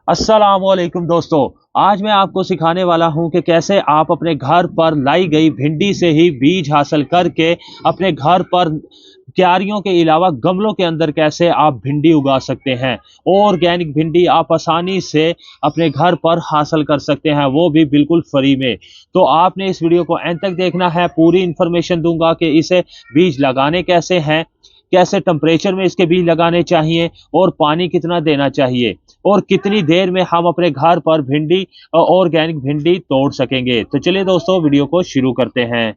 अस्सलामुअलैकुम दोस्तों। आज मैं आपको सिखाने वाला हूं कि कैसे आप अपने घर पर लाई गई भिंडी से ही बीज हासिल करके अपने घर पर क्यारियों के अलावा गमलों के अंदर कैसे आप भिंडी उगा सकते हैं। ऑर्गेनिक भिंडी आप आसानी से अपने घर पर हासिल कर सकते हैं, वो भी बिल्कुल फ्री में। तो आपने इस वीडियो को एंड तक देखना है। पूरी इंफॉर्मेशन दूंगा कि इसे बीज लगाने कैसे हैं, कैसे टेम्परेचर में इसके बीज लगाने चाहिए और पानी कितना देना चाहिए और कितनी देर में हम अपने घर पर भिंडी ऑर्गेनिक भिंडी तोड़ सकेंगे। तो चलिए दोस्तों, वीडियो को शुरू करते हैं।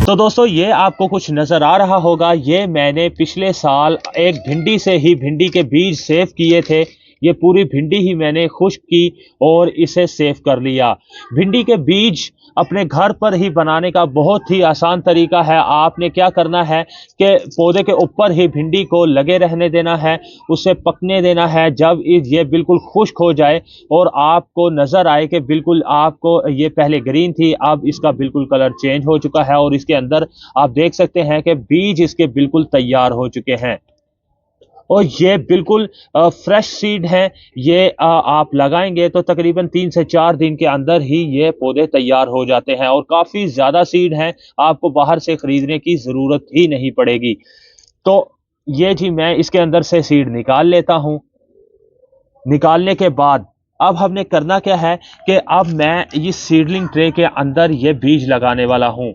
तो दोस्तों, ये आपको कुछ नजर आ रहा होगा, ये मैंने पिछले साल एक भिंडी से ही भिंडी के बीज सेव किए थे। ये पूरी भिंडी ही मैंने खुश्क की और इसे सेव कर लिया। भिंडी के बीज अपने घर पर ही बनाने का बहुत ही आसान तरीका है। आपने क्या करना है कि पौधे के ऊपर ही भिंडी को लगे रहने देना है, उसे पकने देना है। जब ये बिल्कुल खुश्क हो जाए और आपको नज़र आए कि बिल्कुल आपको ये पहले ग्रीन थी, अब इसका बिल्कुल कलर चेंज हो चुका है और इसके अंदर आप देख सकते हैं कि बीज इसके बिल्कुल तैयार हो चुके हैं और ये बिल्कुल फ्रेश सीड है। ये आप लगाएंगे तो तकरीबन 3 से 4 दिन के अंदर ही ये पौधे तैयार हो जाते हैं और काफ़ी ज़्यादा सीड हैं, आपको बाहर से ख़रीदने की ज़रूरत ही नहीं पड़ेगी। तो ये जी मैं इसके अंदर से सीड निकाल लेता हूँ। निकालने के बाद अब हमने करना क्या है कि अब मैं इस सीडलिंग ट्रे के अंदर ये बीज लगाने वाला हूँ।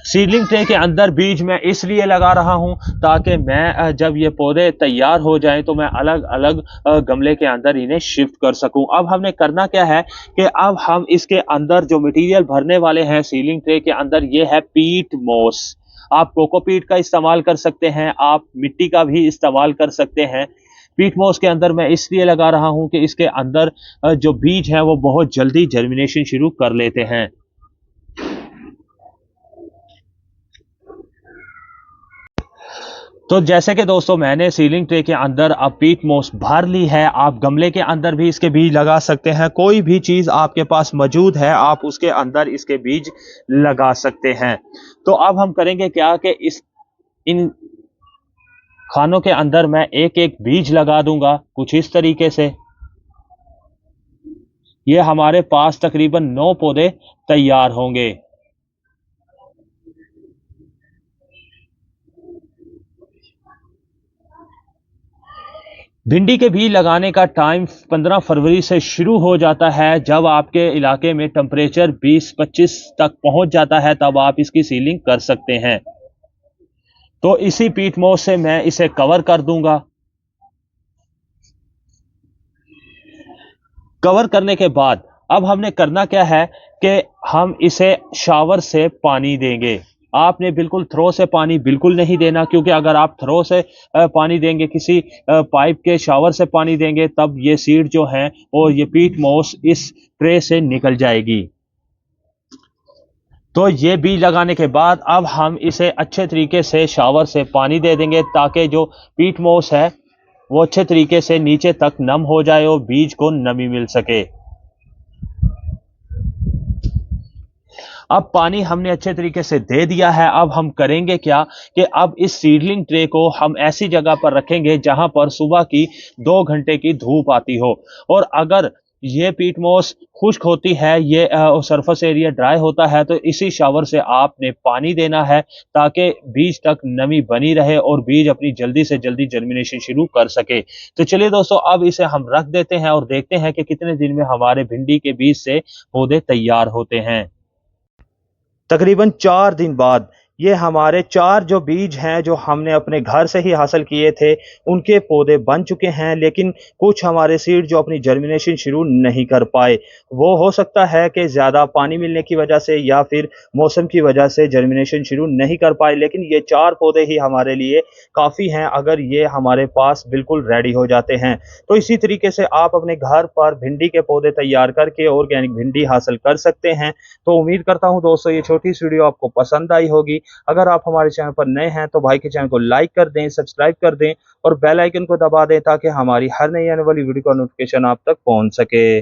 सीडलिंग ट्रे के अंदर बीज मैं इसलिए लगा रहा हूं ताकि मैं जब ये पौधे तैयार हो जाएं तो मैं अलग अलग गमले के अंदर इन्हें शिफ्ट कर सकूं। अब हमने करना क्या है कि अब हम इसके अंदर जो मटेरियल भरने वाले हैं सीलिंग ट्रे के अंदर, ये है पीट मोस। आप कोकोपीट का इस्तेमाल कर सकते हैं, आप मिट्टी का भी इस्तेमाल कर सकते हैं। पीट मोस के अंदर मैं इसलिए लगा रहा हूं कि इसके अंदर जो बीज हैं वो बहुत जल्दी जर्मिनेशन शुरू कर लेते हैं। तो जैसे कि दोस्तों मैंने सीलिंग ट्रे के अंदर अब पीट मोस भर ली है। आप गमले के अंदर भी इसके बीज लगा सकते हैं, कोई भी चीज़ आपके पास मौजूद है आप उसके अंदर इसके बीज लगा सकते हैं। तो अब हम करेंगे क्या कि इन खानों के अंदर मैं एक एक बीज लगा दूंगा कुछ इस तरीके से। ये हमारे पास तकरीबन 9 पौधे तैयार होंगे। भिंडी के बीज लगाने का टाइम 15 फरवरी से शुरू हो जाता है। जब आपके इलाके में टेम्परेचर 20-25 तक पहुंच जाता है तब आप इसकी सीलिंग कर सकते हैं। तो इसी पीट मोस से मैं इसे कवर कर दूंगा। कवर करने के बाद अब हमने करना क्या है कि हम इसे शावर से पानी देंगे। आपने बिल्कुल थ्रो से पानी बिल्कुल नहीं देना, क्योंकि अगर आप थ्रो से पानी देंगे, किसी पाइप के शावर से पानी देंगे, तब ये सीड जो है और ये पीट मोस इस ट्रे से निकल जाएगी। तो ये बीज लगाने के बाद अब हम इसे अच्छे तरीके से शावर से पानी दे देंगे ताकि जो पीट मोस है वो अच्छे तरीके से नीचे तक नम हो जाए और बीज को नमी मिल सके। अब पानी हमने अच्छे तरीके से दे दिया है। अब हम करेंगे क्या कि अब इस सीडलिंग ट्रे को हम ऐसी जगह पर रखेंगे जहां पर सुबह की 2 घंटे की धूप आती हो। और अगर ये पीट मोस खुश्क होती है, ये सरफेस एरिया ड्राई होता है, तो इसी शावर से आपने पानी देना है ताकि बीज तक नमी बनी रहे और बीज अपनी जल्दी से जल्दी जर्मिनेशन शुरू कर सके। तो चलिए दोस्तों, अब इसे हम रख देते हैं और देखते हैं कि कितने दिन में हमारे भिंडी के बीज से पौधे तैयार होते हैं। तकरीबन 4 दिन बाद ये हमारे 4 जो बीज हैं जो हमने अपने घर से ही हासिल किए थे उनके पौधे बन चुके हैं, लेकिन कुछ हमारे सीड जो अपनी जर्मिनेशन शुरू नहीं कर पाए। वो हो सकता है कि ज़्यादा पानी मिलने की वजह से या फिर मौसम की वजह से जर्मिनेशन शुरू नहीं कर पाए, लेकिन ये 4 पौधे ही हमारे लिए काफ़ी हैं अगर ये हमारे पास बिल्कुल रेडी हो जाते हैं। तो इसी तरीके से आप अपने घर पर भिंडी के पौधे तैयार करके ऑर्गेनिक भिंडी हासिल कर सकते हैं। तो उम्मीद करता हूँ दोस्तों ये छोटी सी वीडियो आपको पसंद आई होगी। अगर आप हमारे चैनल पर नए हैं तो भाई के चैनल को लाइक कर दें, सब्सक्राइब कर दें और बेल आइकन को दबा दें ताकि हमारी हर नई आने वाली वीडियो का नोटिफिकेशन आप तक पहुंच सके।